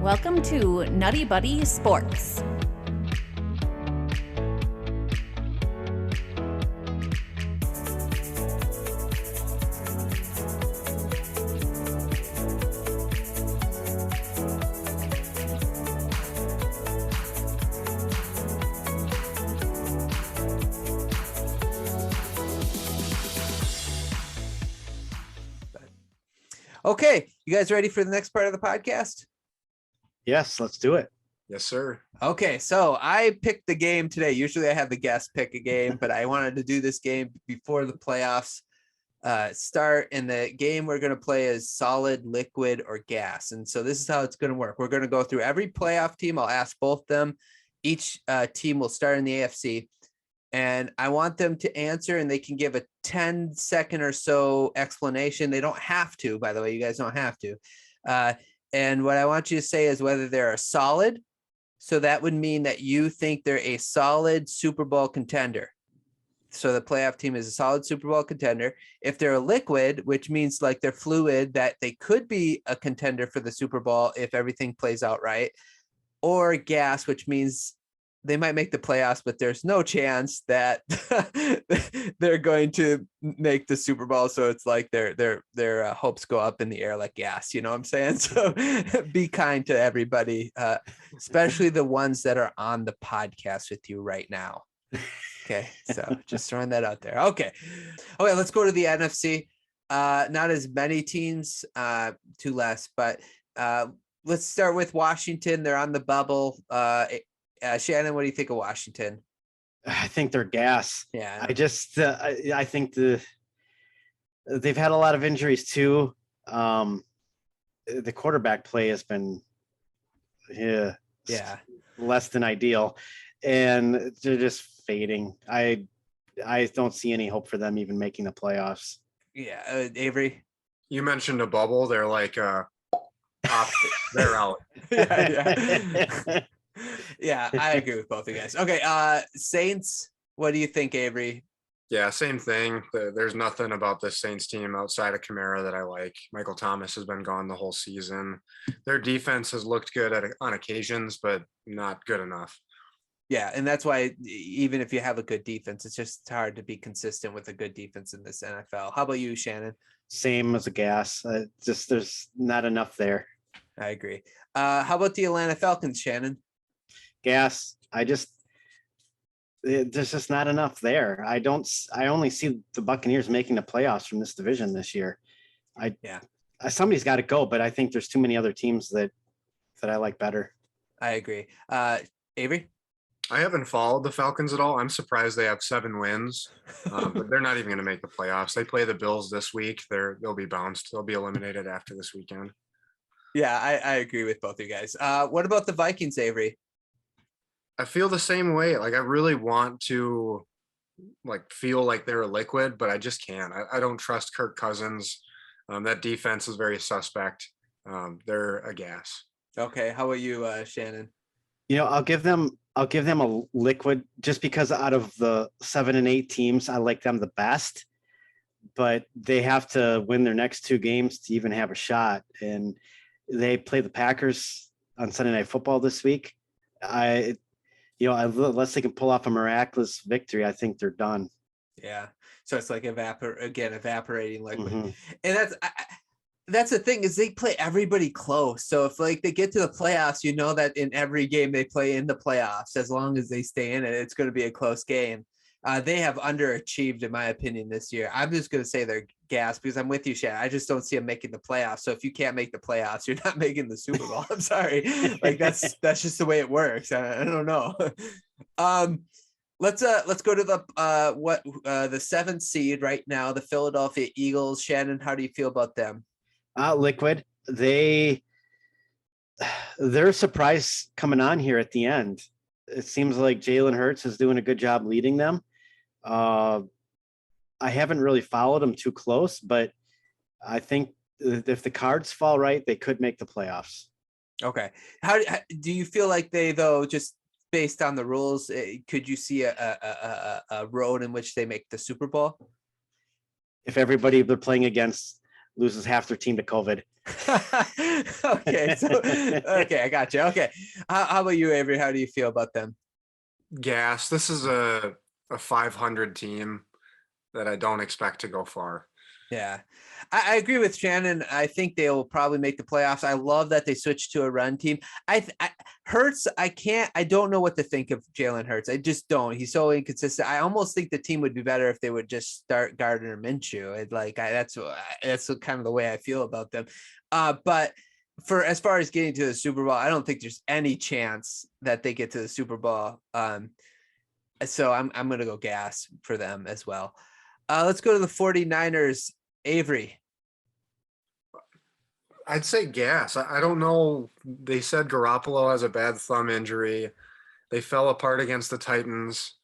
Welcome to Nutty Buddy Sports. Okay, you guys ready for the next part of the podcast? Yes, let's do it. Yes, sir. Okay, so I picked the game today. Usually I have the guest pick a game, but I wanted to do this game before the playoffs start. And the game we're going to play is solid, liquid, or gas. And so this is how it's going to work. We're going to go through every playoff team. I'll ask both them. Each team will start in the AFC. And I want them to answer, and they can give a 10-second or so explanation. They don't have to, by the way. You guys don't have to. And what I want you to say is whether they're a solid. So that would mean that you think they're a solid Super Bowl contender. So the playoff team is a solid Super Bowl contender. If they're a liquid, which means like they're fluid, that they could be a contender for the Super Bowl if everything plays out right. Or gas, which means they might make the playoffs, but there's no chance that they're going to make the Super Bowl. So it's like their hopes go up in the air like gas. You know what I'm saying? So be kind to everybody, especially the ones that are on the podcast with you right now. Okay, so just throwing that out there. Okay, let's go to the NFC. Not as many teams, two less, but let's start with Washington. They're on the bubble. Shannon, what do you think of Washington? I think they're gas. Yeah. I think they've had a lot of injuries too. The quarterback play has been less than ideal, and they're just fading. I don't see any hope for them even making the playoffs. Yeah, Avery. You mentioned a bubble. They're like they're out. Yeah. Yeah, I agree with both of you guys. Okay, Saints, what do you think, Avery? Yeah, same thing. There's nothing about this Saints team outside of Kamara that I like. Michael Thomas has been gone the whole season. Their defense has looked good on occasions, but not good enough. Yeah, and that's why even if you have a good defense, it's just hard to be consistent with a good defense in this NFL. How about you, Shannon? Same as a gas. Just there's not enough there. I agree. How about the Atlanta Falcons, Shannon? Gas. There's just not enough there. I only see the Buccaneers making the playoffs from this division this year. Somebody's got to go, but I think there's too many other teams that I like better. I agree. Avery? I haven't followed the Falcons at all. I'm surprised they have 7 wins, but they're not even going to make the playoffs. They play the Bills this week. They'll be bounced. They'll be eliminated after this weekend. Yeah, I agree with both of you guys. What about the Vikings, Avery? I feel the same way. Like I really want to feel like they're a liquid, but I just can't. I don't trust Kirk Cousins. That defense is very suspect. They're a gas. Okay. How about you, Shannon? I'll give them a liquid just because out of the 7 and 8 teams, I like them the best, but they have to win their next 2 games to even have a shot. And they play the Packers on Sunday Night Football this week. Unless they can pull off a miraculous victory, I think they're done. Yeah. So it's like evaporating liquid. Mm-hmm. And that's the thing is they play everybody close. So if they get to the playoffs, that in every game they play in the playoffs, as long as they stay in it, it's going to be a close game. They have underachieved, in my opinion, this year. I'm just going to say they're gas because I'm with you, Shannon. I just don't see them making the playoffs. So if you can't make the playoffs, you're not making the Super Bowl. I'm sorry. That's just the way it works. I don't know. Let's go to the 7th seed right now, the Philadelphia Eagles. Shannon, how do you feel about them? Liquid. They're a surprise coming on here at the end. It seems like Jalen Hurts is doing a good job leading them. I haven't really followed them too close, but I think if the cards fall right, they could make the playoffs. Okay. How do you feel like they, though, just based on the rules, could you see a road in which they make the Super Bowl? If everybody they're playing against loses half their team to COVID. Okay, I got you. Okay, how about you, Avery? How do you feel about them? Gas. This is a 500 team that I don't expect to go far. Yeah, I agree with Shannon. I think they will probably make the playoffs. I love that they switched to a run team. Hurts, I don't know what to think of Jalen Hurts. I just don't. He's so inconsistent. I almost think the team would be better if they would just start Gardner Minshew. That's kind of the way I feel about them. But for as far as getting to the Super Bowl, I don't think there's any chance that they get to the Super Bowl. So I'm going to go gas for them as well. Let's go to the 49ers. Avery. I'd say gas. I don't know. They said Garoppolo has a bad thumb injury. They fell apart against the Titans.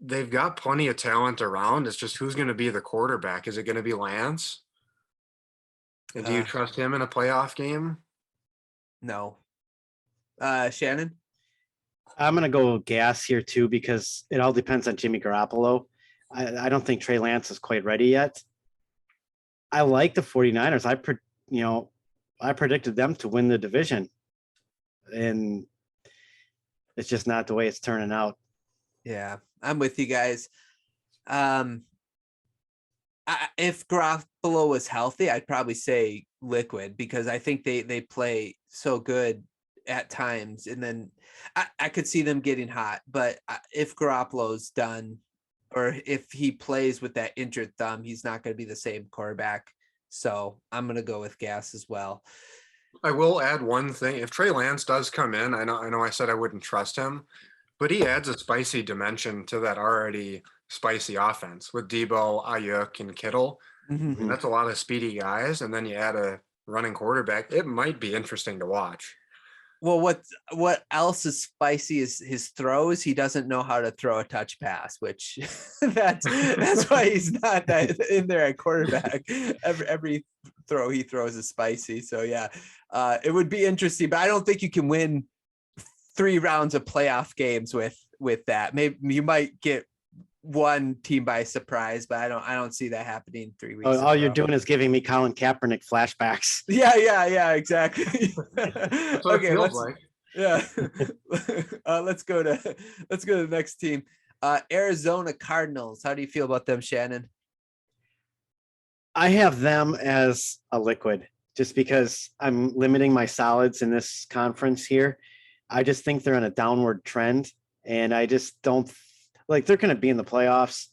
They've got plenty of talent around. It's just who's going to be the quarterback. Is it going to be Lance? And do you trust him in a playoff game? No. Shannon? I'm going to go gas here too, because it all depends on Jimmy Garoppolo. I don't think Trey Lance is quite ready yet. I like the 49ers. I predicted them to win the division, and it's just not the way it's turning out. Yeah, I'm with you guys. If Garoppolo was healthy, I'd probably say liquid, because I think they play so good at times, and then I could see them getting hot. But if Garoppolo's done, or if he plays with that injured thumb, he's not going to be the same quarterback. So I'm going to go with gas as well. I will add one thing. If Trey Lance does come in, I know I said I wouldn't trust him, but he adds a spicy dimension to that already spicy offense with Debo, Ayuk, and Kittle. Mm-hmm. And that's a lot of speedy guys. And then you add a running quarterback. It might be interesting to watch. Well, what else is spicy is his throws. He doesn't know how to throw a touch pass, which that's why he's not that in there at quarterback. Every throw he throws is spicy. So yeah, it would be interesting, but I don't think you can win 3 rounds of playoff games with that. Maybe you might get one team by surprise, but I don't see that happening 3 weeks. All you're doing is giving me Colin Kaepernick flashbacks. Yeah, exactly. Okay, let's go to the next team. Arizona Cardinals. How do you feel about them, Shannon? I have them as a liquid, just because I'm limiting my solids in this conference here. I just think they're on a downward trend, and I just don't like they're going to be in the playoffs,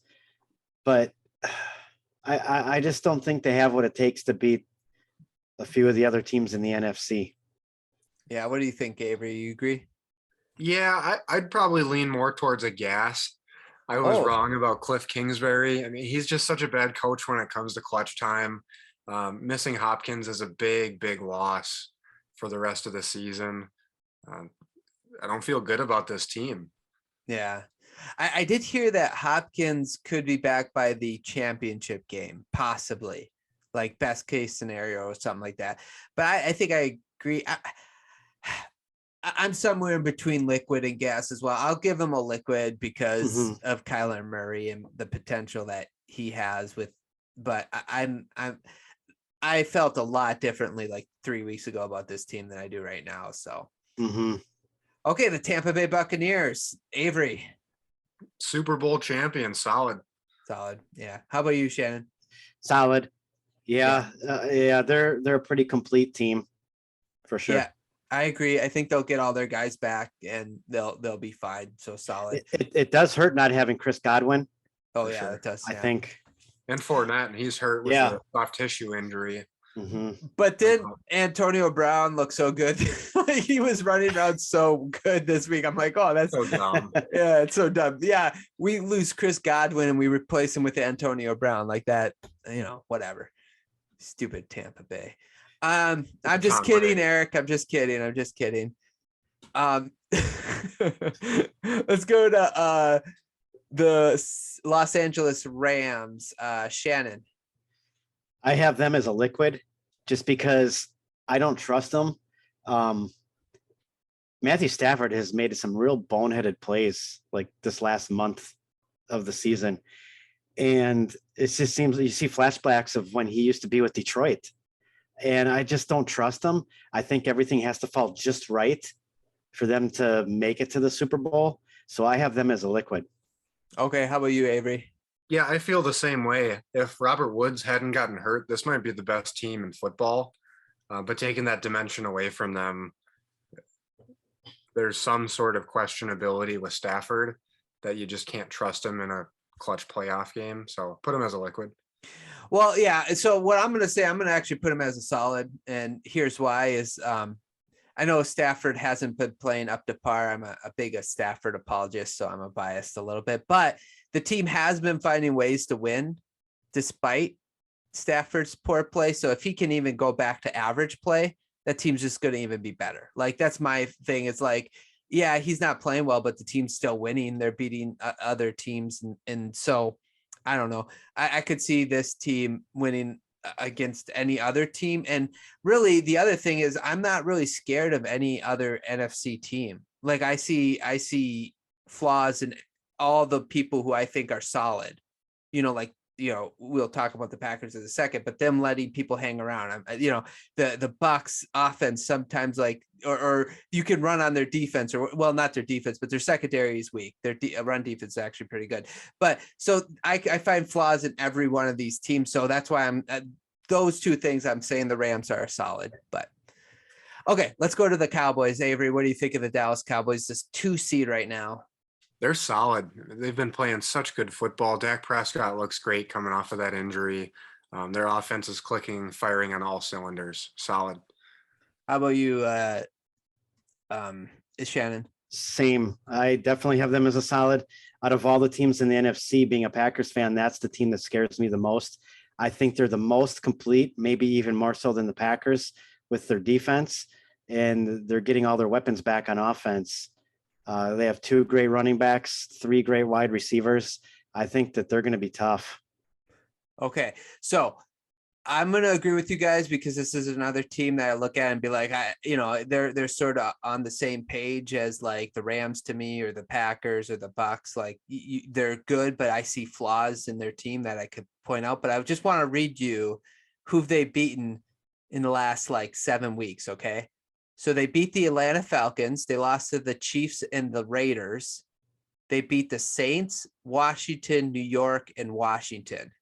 but I just don't think they have what it takes to beat a few of the other teams in the NFC. Yeah. What do you think, Avery? You agree? Yeah, I'd probably lean more towards a gas. I was wrong about Cliff Kingsbury. I mean, he's just such a bad coach when it comes to clutch time. Missing Hopkins is a big, big loss for the rest of the season. I don't feel good about this team. Yeah. I did hear that Hopkins could be back by the championship game, possibly, like best case scenario or something like that. But I think I agree. I'm somewhere in between liquid and gas as well. I'll give him a liquid because of Kyler Murray and the potential that he has but I felt a lot differently like 3 weeks ago about this team than I do right now. So, Okay. The Tampa Bay Buccaneers, Avery. Super Bowl champion, solid. Yeah. How about you, Shannon? Solid. Yeah. They're a pretty complete team for sure. Yeah, I agree. I think they'll get all their guys back and they'll be fine. So solid. It does hurt not having Chris Godwin. Oh yeah, it does. I think. And Fournette, and he's hurt with a soft tissue injury. But did Antonio Brown look so good? Like he was running around so good this week. I'm like, oh, that's so dumb. Yeah, it's so dumb. Yeah, we lose Chris Godwin and we replace him with Antonio Brown like that. Whatever. Stupid Tampa Bay. I'm just kidding, Eric. I'm just kidding. Let's go to the Los Angeles Rams. Shannon. I have them as a liquid just because I don't trust them. Matthew Stafford has made some real boneheaded plays like this last month of the season. And it just seems you see flashbacks of when he used to be with Detroit. And I just don't trust him. I think everything has to fall just right for them to make it to the Super Bowl. So I have them as a liquid. Okay, how about you, Avery? Yeah, I feel the same way. If Robert Woods hadn't gotten hurt, this might be the best team in football. But taking that dimension away from them, there's some sort of questionability with Stafford that you just can't trust him in a clutch playoff game. So put him as a liquid. Well, yeah. So what I'm going to say, I'm going to actually put him as a solid. And here's why is I know Stafford hasn't been playing up to par. I'm a big Stafford apologist, so I'm biased a little bit. But the team has been finding ways to win despite Stafford's poor play. So if he can even go back to average play, that team's just going to even be better. Like, that's my thing. It's like, yeah, he's not playing well, but the team's still winning. They're beating other teams. And so I don't know. I could see this team winning against any other team. And really the other thing is I'm not really scared of any other NFC team. Like, I see flaws in all the people who I think are solid, like, we'll talk about the Packers in a second, but them letting people hang around. The Bucs offense sometimes, like, or you can run on their defense, or, well, not their defense, but their secondary is weak. Their run defense is actually pretty good. But so I find flaws in every one of these teams. So that's why I'm those two things I'm saying the Rams are solid. But okay, let's go to the Cowboys. Avery, what do you think of the Dallas Cowboys? This 2 seed right now. They're solid. They've been playing such good football. Dak Prescott looks great coming off of that injury. Their offense is clicking, firing on all cylinders. Solid. How about you, Shannon? Same. I definitely have them as a solid. Out of all the teams in the NFC, being a Packers fan, that's the team that scares me the most. I think they're the most complete, maybe even more so than the Packers with their defense, and they're getting all their weapons back on offense. They have 2 great running backs, 3 great wide receivers. I think that they're going to be tough. Okay. So I'm going to agree with you guys, because this is another team that I look at and be like, they're sort of on the same page as like the Rams to me, or the Packers or the Bucs. Like, they're good, but I see flaws in their team that I could point out. But I just want to read you who they've beaten in the last like 7 weeks. Okay. So they beat the Atlanta Falcons. They lost to the Chiefs and the Raiders. They beat the Saints, Washington, New York, and Washington.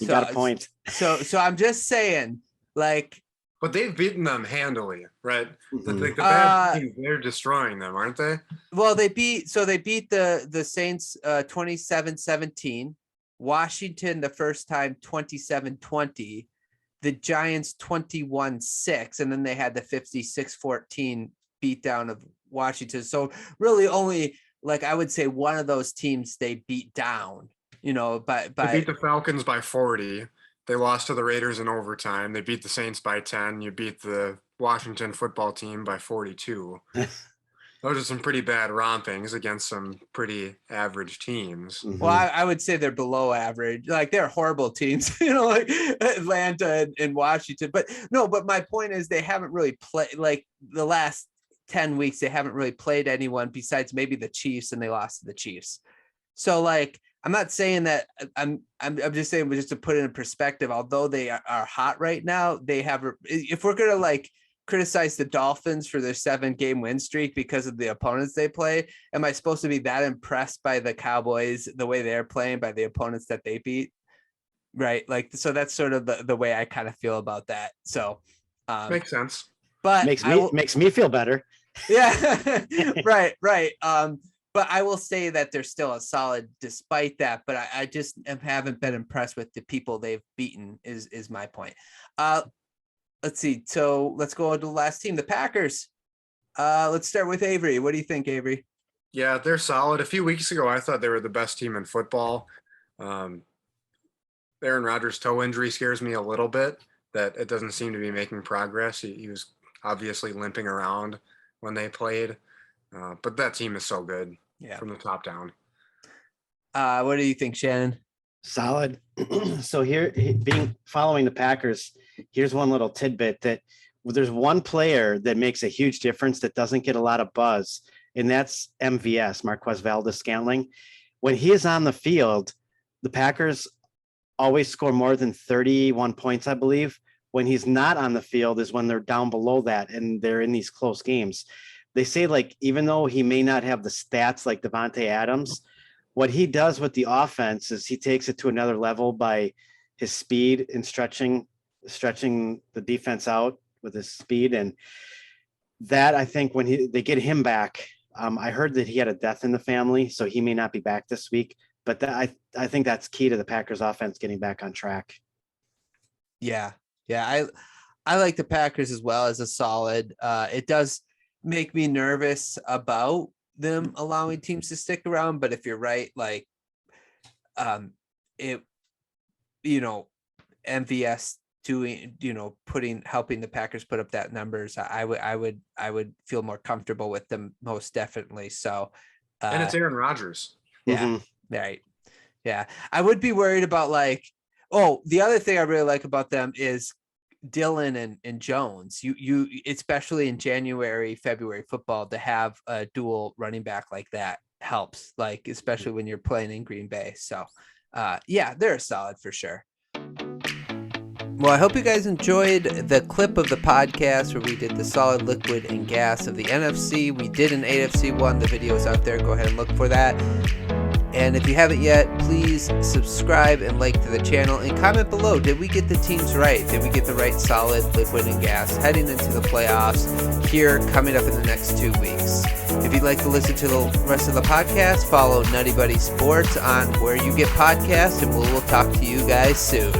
You got a point. So I'm just saying, like. But they've beaten them handily, right? Mm-hmm. The bad teams, they're destroying them, aren't they? Well, they beat the Saints 27-17, Washington the first time 27-20. The Giants 21-6, and then they had the 56-14 beatdown of Washington. So really only, like, I would say one of those teams they beat down, they beat the Falcons by 40. They lost to the Raiders in overtime. They beat the Saints by 10. You beat the Washington football team by 42. Those are some pretty bad rompings against some pretty average teams. Mm-hmm. Well, I would say they're below average. Like, they're horrible teams, like Atlanta and Washington. But my point is they haven't really played, like, the last 10 weeks. They haven't really played anyone besides maybe the Chiefs, and they lost to the Chiefs. So, like, I'm not saying that I'm just saying, just to put it in perspective, although they are hot right now, they have, if we're going to like criticize the Dolphins for their 7-game win streak because of the opponents they play, am I supposed to be that impressed by the Cowboys, the way they're playing, by the opponents that they beat? Right. Like, so that's sort of the way I kind of feel about that. So makes sense. But makes me feel better. Yeah. Right. But I will say that they're still a solid despite that. But I just haven't been impressed with the people they've beaten is my point. Let's see. So let's go to the last team, the Packers. Let's start with Avery. What do you think, Avery? Yeah, they're solid. A few weeks ago, I thought they were the best team in football. Aaron Rodgers' toe injury scares me a little bit, that it doesn't seem to be making progress. He was obviously limping around when they played. But that team is so good. Yeah, from the top down. What do you think, Shannon? Solid. So here, following the Packers, here's one little tidbit that there's one player that makes a huge difference that doesn't get a lot of buzz, and that's MVS, Marquez Valdez-Scantling. when he is on the field, the Packers always score more than 31 points, I believe. When he's not on the field is when they're down below that and they're in these close games. They say, like, even though he may not have the stats like Devontae Adams, what he does with the offense is he takes it to another level by his speed and stretching the defense out with his speed. And that, I think, when they get him back, I heard that he had a death in the family, so he may not be back this week. But I think that's key to the Packers offense getting back on track. Yeah. I like the Packers as well as a solid. It does make me nervous about them allowing teams to stick around. But if you're right, like, MVS doing, helping the Packers put up that numbers, I would feel more comfortable with them, most definitely. So, and it's Aaron Rodgers. Yeah. Mm-hmm. Right. Yeah. I would be worried about, like, the other thing I really like about them is Dillon and Jones. You especially in January, February football, to have a dual running back like that helps, like, especially when you're playing in Green Bay. So they're solid for sure. Well, I hope you guys enjoyed the clip of the podcast where we did the solid, liquid, and gas of the NFC. We did an AFC one. The video is out there. Go ahead and look for that. And if you haven't yet, please subscribe and like to the channel and comment below. Did we get the teams right? Did we get the right solid, liquid, and gas heading into the playoffs here coming up in the next 2 weeks? If you'd like to listen to the rest of the podcast, follow Nutty Buddy Sports on where you get podcasts, and we'll talk to you guys soon.